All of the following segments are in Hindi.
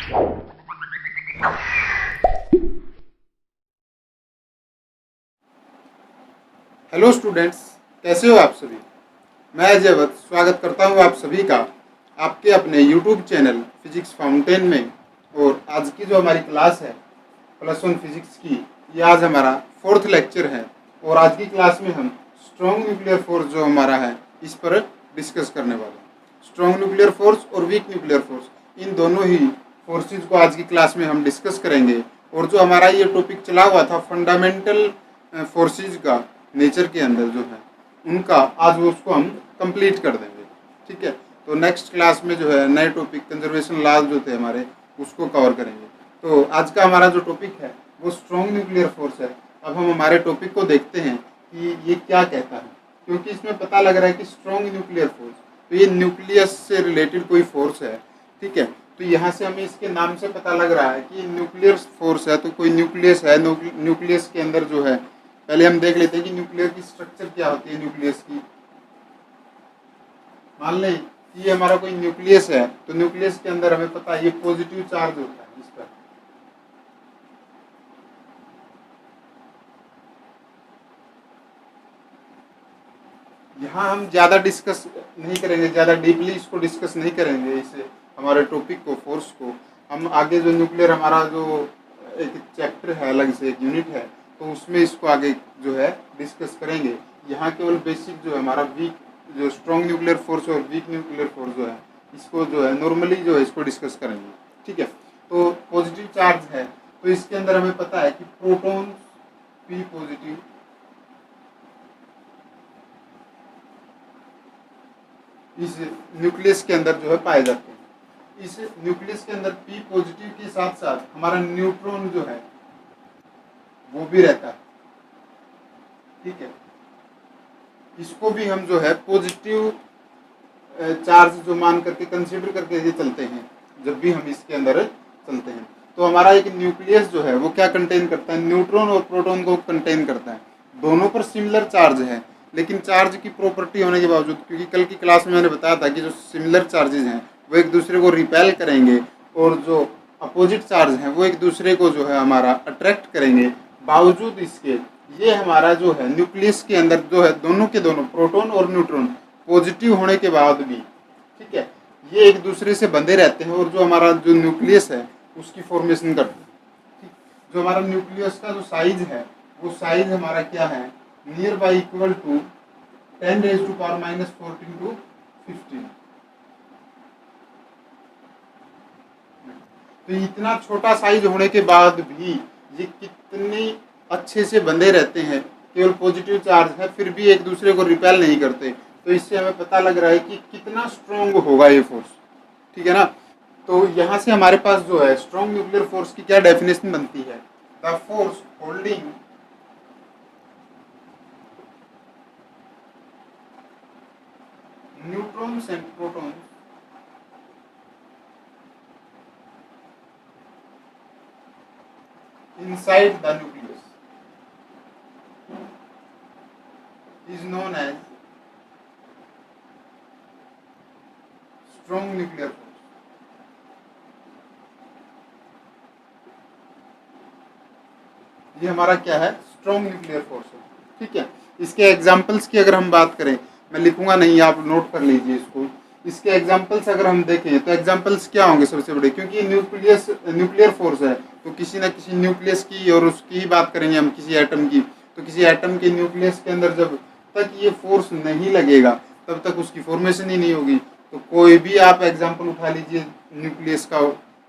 हेलो स्टूडेंट्स, कैसे हो आप सभी। मैं अजय वत्स स्वागत करता हूं आप सभी का आपके अपने यूट्यूब चैनल फिजिक्स फाउंटेन में। और आज की जो हमारी क्लास है +1 फिजिक्स की, ये आज हमारा 4th लेक्चर है। और आज की क्लास में हम स्ट्रॉन्ग न्यूक्लियर फोर्स जो हमारा है इस पर डिस्कस करने वाले हैं। स्ट्रॉन्ग न्यूक्लियर फोर्स और वीक न्यूक्लियर फोर्स, इन दोनों ही फोर्सेज को आज की क्लास में हम डिस्कस करेंगे। और जो हमारा ये टॉपिक चला हुआ था फंडामेंटल फोर्सेज का नेचर के अंदर जो है उनका, आज वो उसको हम कंप्लीट कर देंगे। ठीक है, तो नेक्स्ट क्लास में जो है नए टॉपिक कंजर्वेशन लॉज जो थे हमारे उसको कवर करेंगे। तो आज का हमारा जो टॉपिक है वो स्ट्रॉन्ग न्यूक्लियर फोर्स है। अब हम हमारे टॉपिक को देखते हैं कि ये क्या कहता है, क्योंकि इसमें पता लग रहा है कि स्ट्रॉन्ग न्यूक्लियर फोर्स, तो ये न्यूक्लियस से रिलेटेड कोई फोर्स है। ठीक है, तो यहाँ से हमें इसके नाम से पता लग रहा है कि न्यूक्लियर फोर्स है, तो कोई न्यूक्लियस है। न्यूक्लियस के अंदर जो है, पहले हम देख लेते हैं कि न्यूक्लियर की स्ट्रक्चर क्या होती है। न्यूक्लियस की, मान लें कि ये हमारा कोई न्यूक्लियस है, तो न्यूक्लियस के अंदर हमें पता है ये पॉजिटिव चार्ज होता है इस पर। यहाँ हम ज़्यादा डिस्कस नहीं करेंगे, ज़्यादा डीपली इसको डिस्कस नहीं करेंगे। इसे हमारे टॉपिक को, फोर्स को हम आगे जो न्यूक्लियर हमारा जो एक चैप्टर है, अलग से एक यूनिट है, तो उसमें इसको आगे जो है डिस्कस करेंगे। यहाँ केवल बेसिक जो है हमारा वीक, जो स्ट्रॉन्ग न्यूक्लियर फोर्स और वीक न्यूक्लियर फोर्स जो है इसको जो है नॉर्मली जो है इसको डिस्कस करेंगे। ठीक है, तो पॉजिटिव चार्ज है, तो इसके अंदर हमें पता है कि प्रोटॉन P पॉजिटिव इस न्यूक्लियस के अंदर जो है पाए जाते हैं। इस न्यूक्लियस के अंदर P पॉजिटिव के साथ साथ हमारा न्यूट्रॉन जो है वो भी रहता है। ठीक है, इसको भी हम जो है पॉजिटिव चार्ज जो मान करके कंसीडर करके ये चलते हैं जब भी हम इसके अंदर चलते हैं। तो हमारा एक न्यूक्लियस जो है वो क्या कंटेन करता है, न्यूट्रॉन और प्रोटॉन को कंटेन करता है। दोनों पर सिमिलर चार्ज है, लेकिन चार्ज की प्रॉपर्टी होने के बावजूद, क्योंकि कल की क्लास में मैंने बताया था कि जो सिमिलर चार्जेज हैं वो एक दूसरे को रिपेल करेंगे और जो अपोजिट चार्ज हैं वो एक दूसरे को जो है हमारा अट्रैक्ट करेंगे। बावजूद इसके ये हमारा जो है न्यूक्लियस के अंदर जो है दोनों के दोनों प्रोटॉन और न्यूट्रॉन पॉजिटिव होने के बाद भी, ठीक है, ये एक दूसरे से बंधे रहते हैं और जो हमारा जो न्यूक्लियस है उसकी फॉर्मेशन करते हैं। जो हमारा न्यूक्लियस का जो साइज है वो साइज हमारा क्या है, near by equal to 10⁻⁻⁴ to 15। तो इतना छोटा साइज होने के बाद भी ये कितने अच्छे से बंधे रहते हैं, केवल पॉजिटिव चार्ज है फिर भी एक दूसरे को रिपेल नहीं करते। तो इससे हमें पता लग रहा है कि कितना स्ट्रॉन्ग होगा ये फोर्स। ठीक है ना, तो यहाँ से हमारे पास जो है स्ट्रॉन्ग न्यूक्लियर फोर्स की क्या डेफिनेशन बनती है, the force holding neutrons and protons inside the nucleus is known as strong nuclear force। ये हमारा क्या है, स्ट्रॉन्ग न्यूक्लियर फोर्स है। ठीक है, इसके एग्जांपल्स की अगर हम बात करें, मैं लिखूंगा नहीं, आप नोट कर लीजिए इसको। इसके एग्जांपल्स अगर हम देखें तो एग्जांपल्स क्या होंगे सबसे बड़े, क्योंकि न्यूक्लियर फोर्स है तो किसी ना किसी न्यूक्लियस की और उसकी ही बात करेंगे हम, किसी एटम की। तो किसी एटम के न्यूक्लियस के अंदर जब तक ये फोर्स नहीं लगेगा तब तक उसकी फॉर्मेशन ही नहीं होगी। तो कोई भी आप एग्जाम्पल उठा लीजिए न्यूक्लियस का,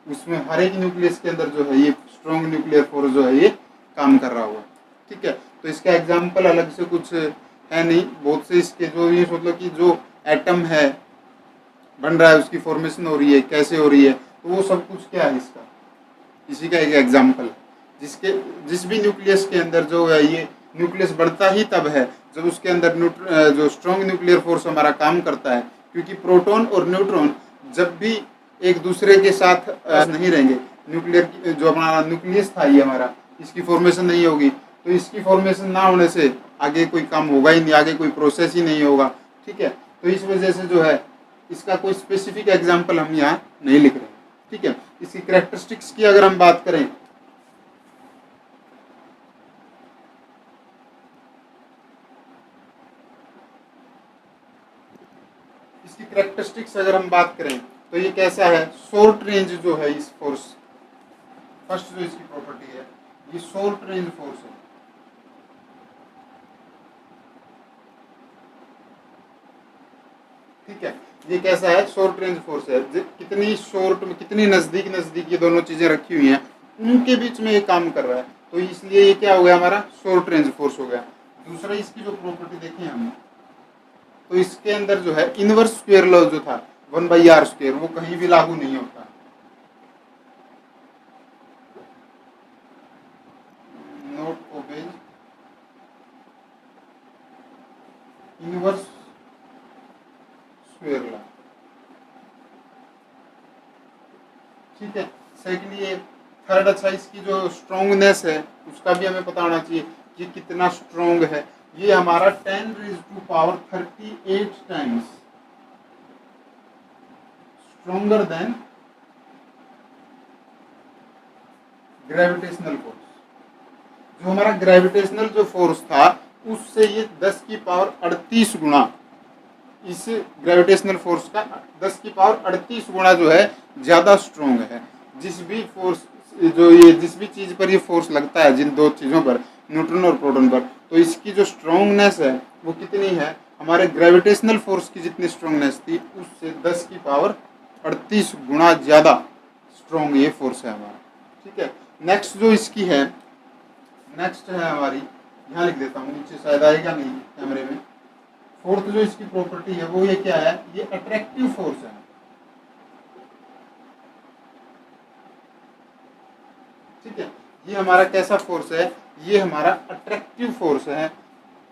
उसमें हर एक न्यूक्लियस के अंदर जो है ये स्ट्रॉन्ग न्यूक्लियर फोर्स जो है ये काम कर रहा हुआ। ठीक है, तो इसका एग्जाम्पल अलग से कुछ है नहीं, बहुत से इसके जो ये मतलब कि जो एटम है बन रहा है उसकी फॉर्मेशन हो रही है, कैसे हो रही है, तो वो सब कुछ क्या है इसका, इसी का एक एग्जाम्पल है। जिस भी न्यूक्लियस के अंदर जो है ये न्यूक्लियस बढ़ता ही तब है जब उसके अंदर जो स्ट्रॉन्ग न्यूक्लियर फोर्स हमारा काम करता है, क्योंकि प्रोटॉन और न्यूट्रॉन जब भी एक दूसरे के साथ नहीं रहेंगे, न्यूक्लियर जो हमारा न्यूक्लियस था ये हमारा, इसकी फॉर्मेशन नहीं होगी। तो इसकी फॉर्मेशन ना होने से आगे कोई काम होगा ही नहीं, आगे कोई प्रोसेस ही नहीं होगा। ठीक है, तो इस वजह से जो है इसका कोई स्पेसिफिक एग्जाम्पल हम यहाँ नहीं लिख रहे। ठीक है, इसकी कैरेक्टरिस्टिक्स की अगर हम बात करें, इसकी कैरेक्टरिस्टिक्स अगर हम बात करें तो ये कैसा है, शॉर्ट रेंज जो है इस फोर्स, फर्स्ट जो इसकी प्रॉपर्टी है ये शॉर्ट रेंज फोर्स है। ठीक है, ये कैसा है, शॉर्ट रेंज फोर्स है। कितनी शॉर्ट में, कितनी नजदीक नजदीक ये दोनों चीजें रखी हुई हैं, उनके बीच में ये काम कर रहा है, तो इसलिए ये क्या हो गया, हमारा शॉर्ट रेंज फोर्स हो गया। दूसरा इसकी जो प्रॉपर्टी देखें हम, तो इसके अंदर जो है इनवर्स स्क्वायर लॉ जो था 1/r², वो कहीं भी लागू नहीं होता। Note obeys inverse square law. ठीक है, सेकेंड ये थर्ड, अच्छा इसकी जो स्ट्रोंगनेस है उसका भी हमें पता होना चाहिए कि कितना स्ट्रोंग है। ये हमारा 10⁻38 times stronger then gravitational force. जो हमारा ग्रेविटेशनल जो फोर्स था उससे ये 10⁻38 गुना, इस ग्रेविटेशनल फोर्स का 10⁻38 गुना जो है ज्यादा स्ट्रोंग है। जिस भी फोर्स, जो ये जिस भी चीज पर ये फोर्स लगता है, जिन दो चीजों पर, न्यूट्रॉन और प्रोटॉन पर, तो इसकी जो स्ट्रोंगनेस है वो कितनी है, हमारे ग्रेविटेशनल फोर्स की जितनी स्ट्रोंगनेस थी उससे 10⁻38 गुना ज्यादा स्ट्रोंग ये फोर्स है हमारा। ठीक है, नेक्स्ट जो इसकी है, नेक्स्ट है हमारी, यहाँ लिख देता हूँ, नीचे शायद आएगा नहीं कैमरे में। फोर्थ जो इसकी प्रॉपर्टी है वो ये क्या है, ये अट्रैक्टिव फोर्स है। ठीक है, ये हमारा कैसा फोर्स है, ये हमारा अट्रैक्टिव फोर्स है।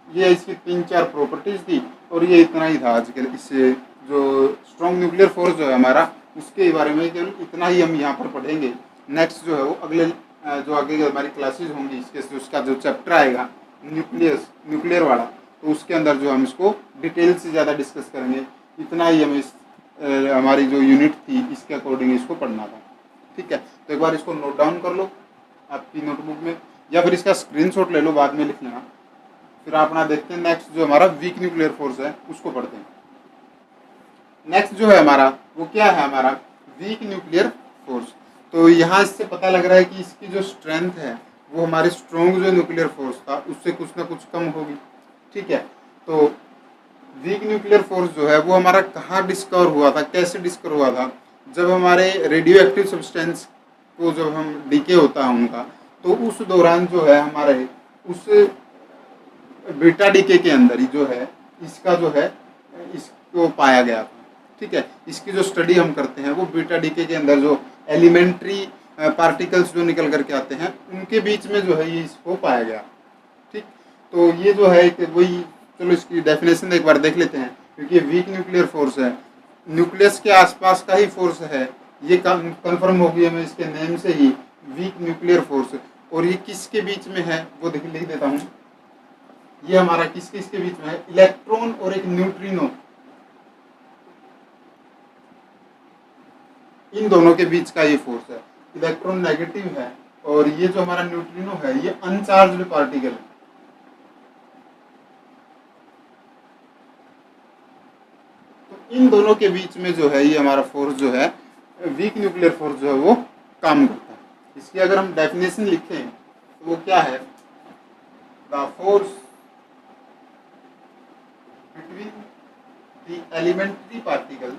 ये इसकी 3-4 प्रॉपर्टीज थी और ये इतना ही था आज के। इससे जो स्ट्रॉन्ग न्यूक्लियर फोर्स जो है हमारा, उसके बारे में केवल इतना ही हम यहाँ पर पढ़ेंगे। नेक्स्ट जो है वो अगले जो आगे हमारी क्लासेज होंगी इसके, उसका जो चैप्टर आएगा न्यूक्लियर वाला, तो उसके अंदर जो हम इसको डिटेल से ज़्यादा डिस्कस करेंगे। इतना ही हमें हमारी जो यूनिट थी इसके अकॉर्डिंग इसको पढ़ना था। ठीक है, तो एक बार इसको नोट डाउन कर लो आपकी नोटबुक में, या फिर इसका स्क्रीनशॉट ले लो, बाद में लिख लेना। फिर अपना देखते हैं नेक्स्ट जो हमारा वीक न्यूक्लियर फोर्स है उसको पढ़ते हैं। नेक्स्ट जो है हमारा वो क्या है, हमारा वीक न्यूक्लियर फोर्स। तो यहाँ इससे पता लग रहा है कि इसकी जो स्ट्रेंथ है वो हमारे स्ट्रॉन्ग जो न्यूक्लियर फोर्स था उससे कुछ ना कुछ कम होगी। ठीक है, तो वीक न्यूक्लियर फोर्स जो है वो हमारा कहाँ डिस्कवर हुआ था, कैसे डिस्कवर हुआ था, जब हमारे रेडियो एक्टिव सब्सटेंस को जब हम डीके होता है उनका, तो उस दौरान जो है हमारे उस बीटा डीके के अंदर ही जो है इसका जो है इसको पाया गया था। ठीक है, इसकी जो स्टडी हम करते हैं वो बीटा डीके के अंदर जो एलिमेंट्री पार्टिकल्स जो निकल करके आते हैं उनके बीच में जो है ये इसको पाया गया। ठीक, तो ये जो है वही, चलो इसकी डेफिनेशन एक बार देख लेते हैं, क्योंकि वीक न्यूक्लियर फोर्स है, न्यूक्लियस के आसपास का ही फोर्स है, ये कंफर्म होगी हमें इसके नेम से ही, वीक न्यूक्लियर फोर्स। और ये किसके बीच में है वो लिख देता हूँ, ये हमारा किस किसके बीच में है, इलेक्ट्रॉन और एक न्यूट्रिनो, इन दोनों के बीच का ये फोर्स है। इलेक्ट्रॉन नेगेटिव है और ये जो हमारा न्यूट्रिनो है ये अनचार्ज्ड पार्टिकल है। तो इन दोनों के बीच में जो है ये हमारा फोर्स जो है, वीक न्यूक्लियर फोर्स जो है वो काम करता है। इसकी अगर हम डेफिनेशन लिखें तो वो क्या है, the force between the elementary particles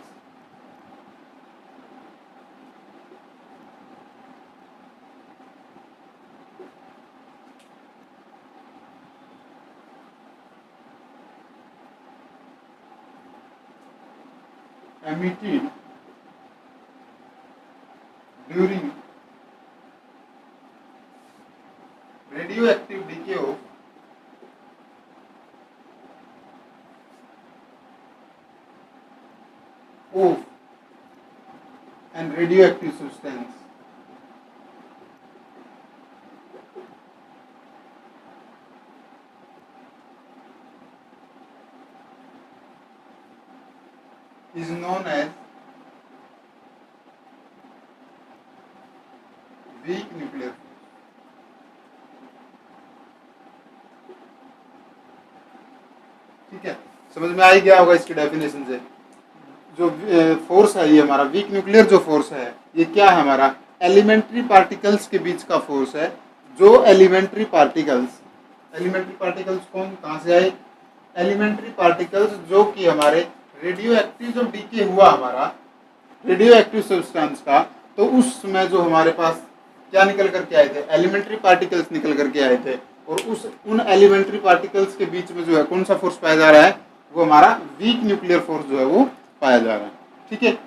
emitted during radioactive decay of and radioactive substance is known as weak nuclear force. ठीक है, समझ में आ ही गया होगा इसकी डेफिनेशन से। जो फोर्स है ये हमारा वीक न्यूक्लियर जो फोर्स है ये क्या है हमारा, एलिमेंट्री पार्टिकल्स के बीच का फोर्स है। जो एलिमेंट्री पार्टिकल्स कौन कहाँ से आए, एलिमेंट्री पार्टिकल्स जो कि हमारे रेडियो एक्टिव जब डीके हुआ हमारा रेडियो एक्टिव सब्सटेंस का, तो उसमें जो हमारे पास क्या निकल करके आए थे, एलिमेंट्री पार्टिकल्स निकल करके आए थे। और उन एलिमेंट्री पार्टिकल्स के बीच में जो है कौन सा फोर्स पाया जा रहा है, वो हमारा वीक न्यूक्लियर फोर्स जो है वो पाया जा रहा है। ठीक है,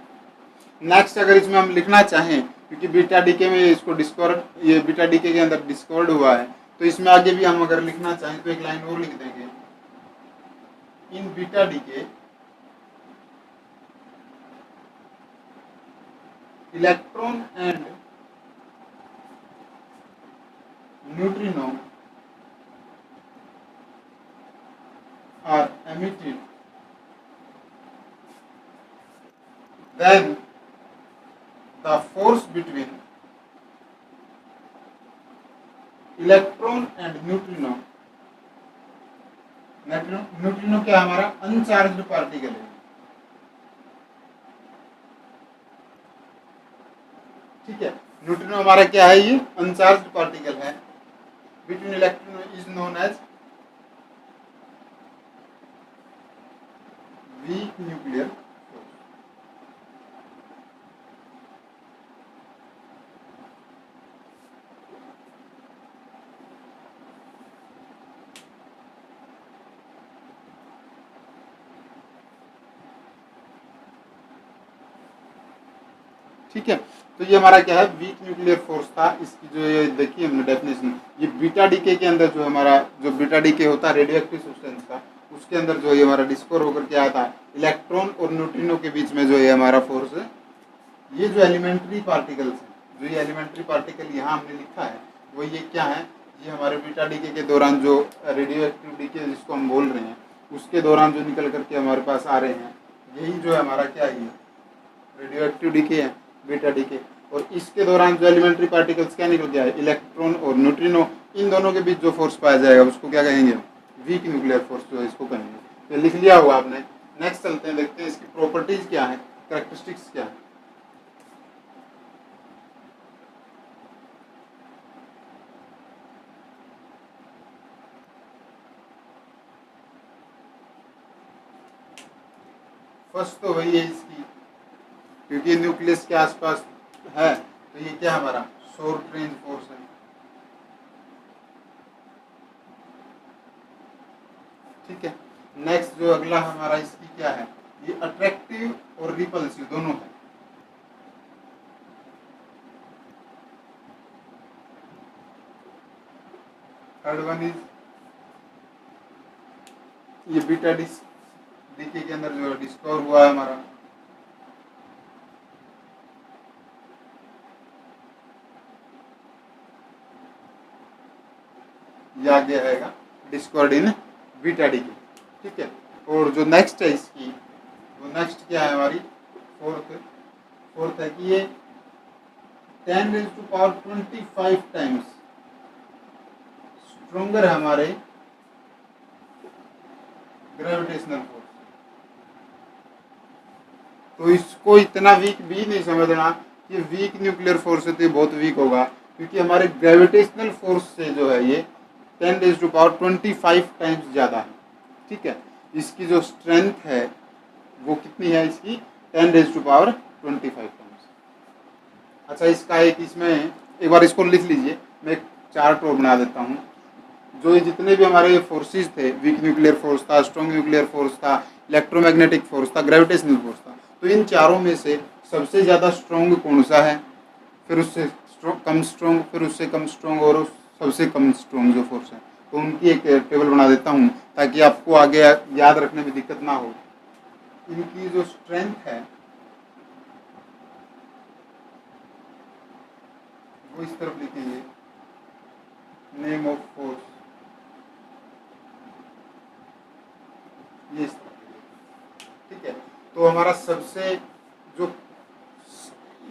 नेक्स्ट अगर इसमें हम लिखना चाहें, क्योंकि बीटा डीके में इसको डिस्कवर ये बीटा डीके के अंदर डिस्कवर्ड हुआ है, तो इसमें आगे भी हम अगर लिखना चाहें तो एक लाइन और लिख देंगे, in beta decay electron and neutrino are emitted, then the force between electron and neutrino, neutrino क्या हमारा अनचार्ज्ड पार्टिकल है। ठीक है, न्यूट्रिनो हमारा क्या है, ये अनचार्ज्ड पार्टिकल है। Between electron is known as weak nuclear. ठीक है, तो ये हमारा क्या है, वीक न्यूक्लियर फोर्स था। इसकी जो ये देखिए हमने डेफिनेशन, ये बीटा डीके के अंदर जो हमारा जो बीटा डीके होता है रेडियो एक्टिव सब्सटेंस का, उसके अंदर जो ये हमारा डिस्कोर होकर के आया था इलेक्ट्रॉन और न्यूट्रिनो के बीच में जो ये हमारा फोर्स है। ये जो एलिमेंट्री पार्टिकल्स हैं, जो ये एलिमेंट्री पार्टिकल यहाँ हमने लिखा है, वो ये क्या है, ये हमारे बीटा डीके के दौरान जो रेडियो एक्टिव डीके जिसको हम बोल रहे हैं, उसके दौरान जो निकल करके हमारे पास आ रहे हैं, यही जो है हमारा क्या है, रेडियो एक्टिव डीके है बीटा डीके। और इसके दौरान जो एलिमेंट्री पार्टिकल्स क्या निकल गया है, इलेक्ट्रॉन और न्यूट्रिनो, इन दोनों के बीच जो फोर्स पाया जाएगा उसको क्या कहेंगे, वीक न्यूक्लियर फोर्स जो है इसको कहेंगे। तो लिख लिया हुआ आपने। नेक्स्ट चलते हैं, देखते हैं इसकी प्रॉपर्टीज क्या है, कैरेक्टरिस्टिक्स क्या है। फर्स्ट तो वही है इसकी, क्योंकि न्यूक्लियस के आसपास है, तो ये क्या हमारा शॉर्ट रेंज फोर्स है। ठीक है, नेक्स्ट जो अगला हमारा इसकी क्या है, ये अट्रैक्टिव और रिपल्सिव दोनों है। थर्ड वन इज ये बीटा डीके के अंदर जो डिस्कवर हुआ है हमारा, ये आगे आएगा डिस्कवर्ड इन बीटा डीके। ठीक है, और जो नेक्स्ट है इसकी, वो नेक्स्ट क्या है हमारी, फोर्थ है कि ये 10⁻25 टाइम्स स्ट्रोंगर है हमारे ग्रेविटेशनल फोर्स। तो इसको इतना वीक भी नहीं समझना कि वीक न्यूक्लियर फोर्स है तो ये बहुत वीक होगा, क्योंकि हमारे ग्रेविटेशनल फोर्स से जो है ये 10⁻25 टाइम्स ज़्यादा है। ठीक है, इसकी जो स्ट्रेंथ है वो कितनी है, इसकी 10⁻25 टाइम्स। अच्छा, इसका एक इसमें एक बार इसको लिख लीजिए, मैं एक चार्ट और बना देता हूँ। जो ये जितने भी हमारे फोर्सेस थे, वीक न्यूक्लियर फोर्स था, स्ट्रॉन्ग न्यूक्लियर फोर्स था, इलेक्ट्रोमैग्नेटिक फोर्स था, ग्रेविटेशनल फोर्स था, तो इन चारों में से सबसे ज़्यादा स्ट्रॉन्ग कौन सा है, फिर उससे कम स्ट्रॉन्ग, फिर उससे कम स्ट्रॉन्ग, और सबसे कम स्ट्रॉन्ग जो फोर्स है। तो उनकी एक टेबल बना देता हूँ ताकि आपको आगे याद रखने में दिक्कत ना हो। इनकी जो स्ट्रेंथ है वो इस तरफ लिखेंगे, नेम ऑफ फोर्स, ये इस तरफ। ठीक है, तो हमारा सबसे जो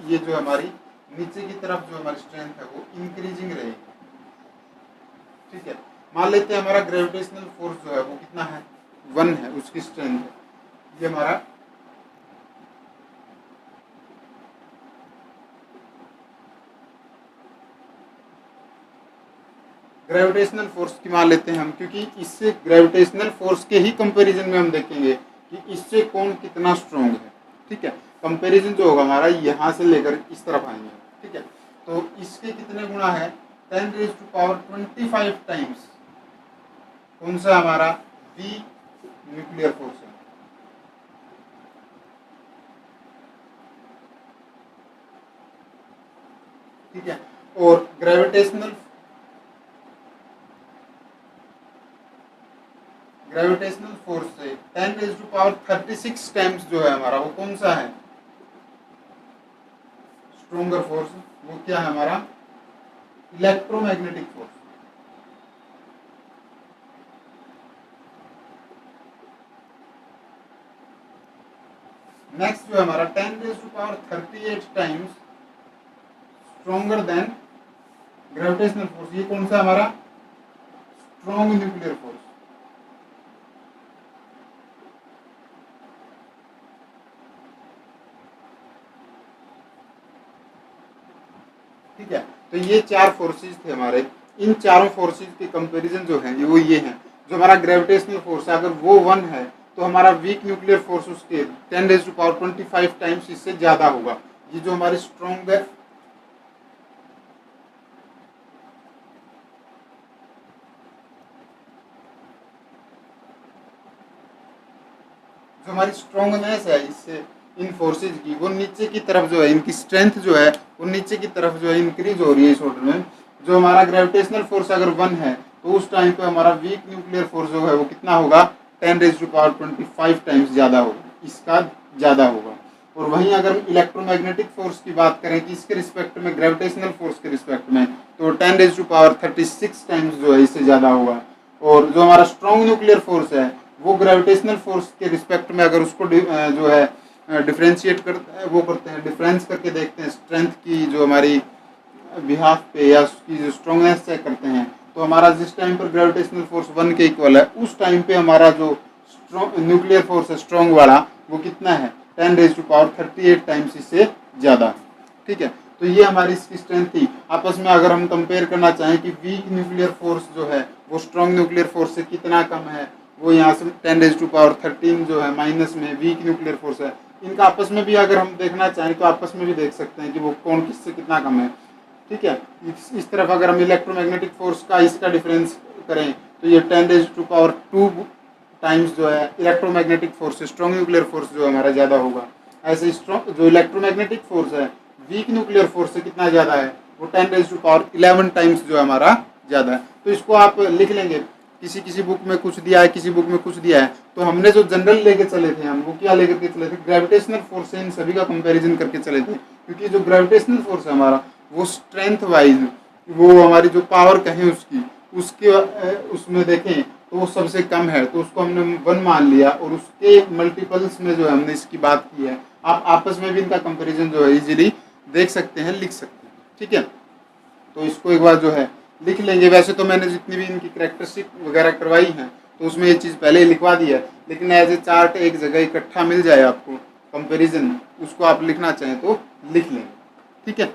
ये जो हमारी नीचे की तरफ जो हमारी स्ट्रेंथ है वो इंक्रीजिंग रहेगी। ठीक है, मान लेते हैं हमारा ग्रेविटेशनल फोर्स जो है वो कितना है, 1 है, उसकी स्ट्रेंथ है, ये हमारा ग्रेविटेशनल फोर्स की मान लेते हैं हम, क्योंकि इससे ग्रेविटेशनल फोर्स के ही कंपैरिजन में हम देखेंगे कि इससे कौन कितना स्ट्रॉन्ग है। ठीक है, कंपैरिजन जो होगा हमारा यहाँ से लेकर इस तरफ आएंगे। ठीक है, तो इसके कितने गुना है, 10⁻25 टाइम्स कौन सा हमारा वीक न्यूक्लियर फोर्स है। ठीक है, और ग्रेविटेशनल फोर्स से 10⁻36 टाइम्स जो है हमारा वो कौन सा है, स्ट्रोंगर फोर्स, वो क्या है हमारा, इलेक्ट्रोमैग्नेटिक फोर्स। नेक्स्ट जो है हमारा 10⁻38 times stronger then gravitational force, ये कौन सा हमारा, स्ट्रॉन्ग न्यूक्लियर फोर्स। ठीक है, तो ये 4 फोर्सेज थे हमारे, इन चारों फोर्सेज के कंपैरिजन जो है वो ये है, जो हमारा ग्रेविटेशनल फोर्स है अगर वो 1 है तो हमारा वीक न्यूक्लियर फोर्स उसके 10⁻25 टाइम्स इससे ज्यादा होगा। ये जो हमारी स्ट्रॉन्ग है, जो हमारी स्ट्रॉन्गनेस है इससे इन फोर्सेज की, वो नीचे की तरफ जो है, इनकी स्ट्रेंथ जो है वो नीचे की तरफ जो है इंक्रीज हो रही है इस ऑर्डर में। जो हमारा ग्रेविटेशनल फोर्स अगर 1 है तो उस टाइम पे हमारा वीक न्यूक्लियर फोर्स जो है वो कितना होगा, 10⁻25 टाइम्स ज़्यादा होगा, इसका ज़्यादा होगा। और वहीं अगर हम इलेक्ट्रोमैग्नेटिक फोर्स की बात करें कि इसके रिस्पेक्ट में, ग्रेविटेशनल फोर्स के रिस्पेक्ट में, तो 10⁻36 टाइम्स जो है इससे ज़्यादा होगा। और जो हमारा स्ट्रॉन्ग न्यूक्लियर फोर्स है वो ग्रेविटेशनल फोर्स के रिस्पेक्ट में अगर उसको जो है डिफ्रेंशिएट करते हैं, वो करते हैं, डिफरेंस करके देखते हैं स्ट्रेंथ की जो हमारी बिहाफ पे, या उसकी जो स्ट्रॉन्गनेस चेक करते हैं, तो हमारा जिस टाइम पर ग्रेविटेशनल फोर्स 1 के इक्वल है उस टाइम पे हमारा जो न्यूक्लियर फोर्स है स्ट्रॉन्ग वाला वो कितना है, 10⁻38 टाइम्स इससे ज़्यादा। ठीक है, तो ये हमारी इसकी स्ट्रेंथ थी। आपस में अगर हम कंपेयर करना चाहें कि वीक न्यूक्लियर फोर्स जो है वो स्ट्रॉन्ग न्यूक्लियर फोर्स से कितना कम है, वो यहाँ से 10⁻13 जो है माइनस में वीक न्यूक्लियर फोर्स है, इनका आपस में भी अगर हम देखना चाहें तो आपस में भी देख सकते हैं कि वो कौन किससे कितना कम है। ठीक है, इस तरफ अगर हम इलेक्ट्रोमैग्नेटिक फोर्स का इसका डिफरेंस करें तो ये 10⁻2 टाइम्स जो है इलेक्ट्रोमैग्नेटिक फोर्स से स्ट्रॉन्ग न्यूक्लियर फोर्स जो हमारा ज़्यादा होगा। ऐसे स्ट्रॉन्ग जो इलेक्ट्रोमैग्नेटिक फोर्स है वीक न्यूक्लियर फोर्स से कितना ज़्यादा है, वो 10⁻11 टाइम्स जो है हमारा ज़्यादा है। तो इसको आप लिख लेंगे, किसी बुक में कुछ दिया है, किसी बुक में कुछ दिया है, तो हमने जो जनरल लेके चले थे हम, वो क्या लेकर के चले थे, ग्रेविटेशनल फोर्स से इन सभी का कंपैरिजन करके चले थे, क्योंकि जो ग्रेविटेशनल फोर्स है हमारा वो स्ट्रेंथ वाइज, वो हमारी जो पावर कहें उसके उसमें देखें तो वो सबसे कम है, तो उसको हमने 1 मान लिया, और उसके मल्टीपल्स में जो है हमने इसकी बात की है। आप आपस में भी इनका कंपैरिजन जो है इजीली देख सकते हैं, लिख सकते हैं। ठीक है, तो इसको एक बार जो है लिख लेंगे। वैसे तो मैंने जितनी भी इनकी कैरेक्टरिस्टिक वगैरह करवाई हैं तो उसमें ये चीज़ पहले ही लिखवा दी है, लेकिन एज ए चार्ट एक जगह इकट्ठा मिल जाए आपको कंपैरिजन, उसको आप लिखना चाहें तो लिख लेंगे। ठीक है,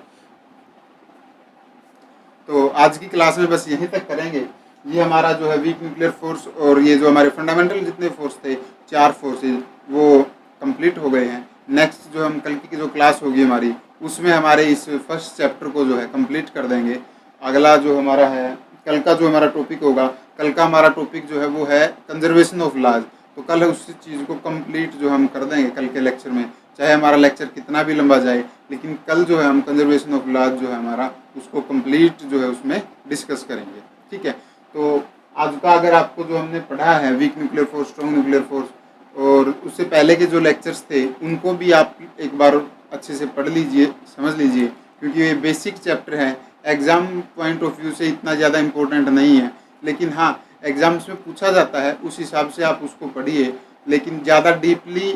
तो आज की क्लास में बस यहीं तक करेंगे। ये हमारा जो है वीक न्यूक्लियर फोर्स और ये जो हमारे फंडामेंटल जितने फोर्स थे 4 फोर्सेज वो कंप्लीट हो गए हैं। नेक्स्ट जो हम कल की जो क्लास होगी हमारी उसमें हमारे इस फर्स्ट चैप्टर को जो है कंप्लीट कर देंगे। अगला जो हमारा है कल का जो हमारा टॉपिक होगा, कल का हमारा टॉपिक जो है वो है कंजर्वेशन ऑफ लॉज। तो कल उस चीज़ को कंप्लीट जो हम कर देंगे कल के लेक्चर में, चाहे हमारा लेक्चर कितना भी लंबा जाए, लेकिन कल जो है हम कंजर्वेशन ऑफ लॉज जो है हमारा उसको कंप्लीट जो है उसमें डिस्कस करेंगे। ठीक है, तो आज का अगर आपको जो हमने पढ़ा है weak nuclear force, strong nuclear force, और उससे पहले के जो लेक्चर्स थे उनको भी आप एक बार अच्छे से पढ़ लीजिए, समझ लीजिए, क्योंकि ये बेसिक चैप्टर है। एग्ज़ाम पॉइंट ऑफ व्यू से इतना ज़्यादा इम्पोर्टेंट नहीं है, लेकिन हाँ एग्ज़ाम्स में पूछा जाता है उस हिसाब से आप उसको पढ़िए, लेकिन ज़्यादा डीपली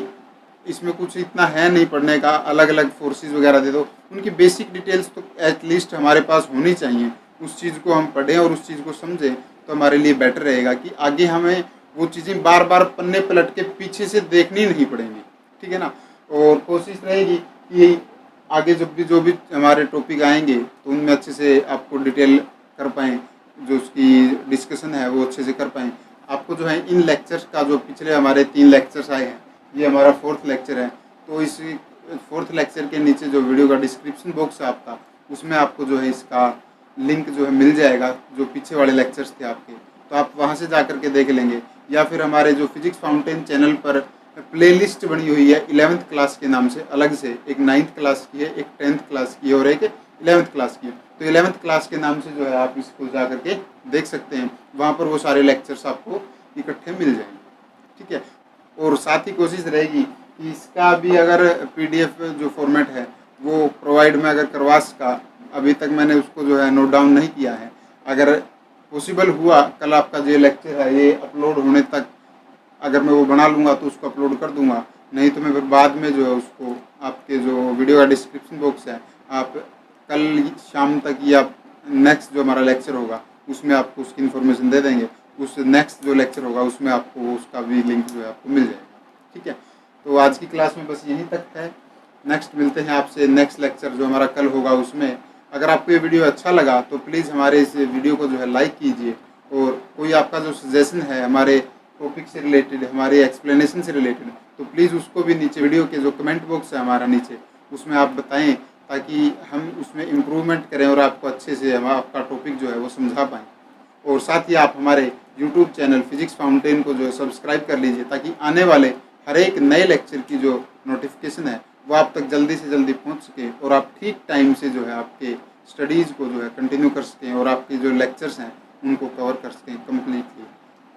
इसमें कुछ इतना है नहीं पढ़ने का, अलग अलग फोर्सेस वगैरह दे दो, उनकी बेसिक डिटेल्स तो एटलीस्ट हमारे पास होनी चाहिए। उस चीज़ को हम पढ़ें और उस चीज़ को समझें तो हमारे लिए बेटर रहेगा कि आगे हमें वो चीज़ें बार बार पन्ने पलट के पीछे से देखनी नहीं पड़ेंगी, ठीक है ना। और कोशिश रहेगी कि आगे जब भी जो भी हमारे टॉपिक आएंगे तो उनमें अच्छे से आपको डिटेल कर पाएँ, जो उसकी डिस्कशन है वो अच्छे से कर पाएँ। आपको जो है इन लेक्चर्स का, जो पिछले हमारे 3 लेक्चर्स आए हैं, ये हमारा 4th लेक्चर है, तो इस 4th लेक्चर के नीचे जो वीडियो का डिस्क्रिप्शन बॉक्स है आपका, उसमें आपको जो है इसका लिंक जो है मिल जाएगा, जो पीछे वाले लेक्चर्स थे आपके, तो आप वहाँ से जा कर के देख लेंगे। या फिर हमारे जो फिजिक्स फाउंटेन चैनल पर प्लेलिस्ट बनी हुई है 11th क्लास के नाम से, अलग से एक 9th क्लास की है, एक 10th क्लास की है और एक 11th क्लास की है। तो 11th क्लास के नाम से जो है आप इसको जा करके देख सकते हैं, वहाँ पर वो सारे लेक्चर्स आपको इकट्ठे मिल जाएंगे, ठीक है। और साथ ही कोशिश रहेगी कि इसका भी अगर PDF जो फॉर्मेट है वो प्रोवाइड में अगर करवा सका, अभी तक मैंने उसको जो है नोट डाउन नहीं किया है, अगर पॉसिबल हुआ कल आपका जो लेक्चर है ये अपलोड होने तक अगर मैं वो बना लूँगा तो उसको अपलोड कर दूँगा, नहीं तो मैं फिर बाद में जो है उसको आपके जो वीडियो का डिस्क्रिप्शन बॉक्स है, आप कल शाम तक या नेक्स्ट जो हमारा लेक्चर होगा उसमें आपको उसकी इन्फॉर्मेशन दे देंगे। उस नेक्स्ट जो लेक्चर होगा उसमें आपको उसका भी लिंक जो है आपको मिल जाएगा, ठीक है। तो आज की क्लास में बस यहीं तक है। नेक्स्ट मिलते हैं आपसे नेक्स्ट लेक्चर जो हमारा कल होगा उसमें। अगर आपको ये वीडियो अच्छा लगा तो प्लीज़ हमारे इस वीडियो को जो है लाइक कीजिए, और कोई आपका जो सजेशन है हमारे टॉपिक से रिलेटेड, हमारे एक्सप्लेनेशन से रिलेटेड, तो प्लीज़ उसको भी नीचे वीडियो के जो कमेंट बॉक्स है हमारा नीचे, उसमें आप बताएं, ताकि हम उसमें इम्प्रूवमेंट करें और आपको अच्छे से हम आपका टॉपिक जो है वो समझा पाएँ। और साथ ही आप हमारे यूट्यूब चैनल फिजिक्स फाउंटेन को जो है सब्सक्राइब कर लीजिए, ताकि आने वाले हर एक नए लेक्चर की जो नोटिफिकेशन है वो आप तक जल्दी से जल्दी पहुंच सके, और आप ठीक टाइम से जो है आपके स्टडीज़ को जो है कंटिन्यू कर सकें, और आपके जो लेक्चर्स हैं उनको कवर कर सकें कम्प्लीटली।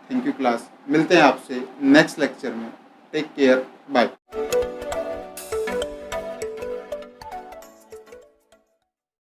थैंक यू क्लास, मिलते हैं आपसे नेक्स्ट लेक्चर में। Take care, bye.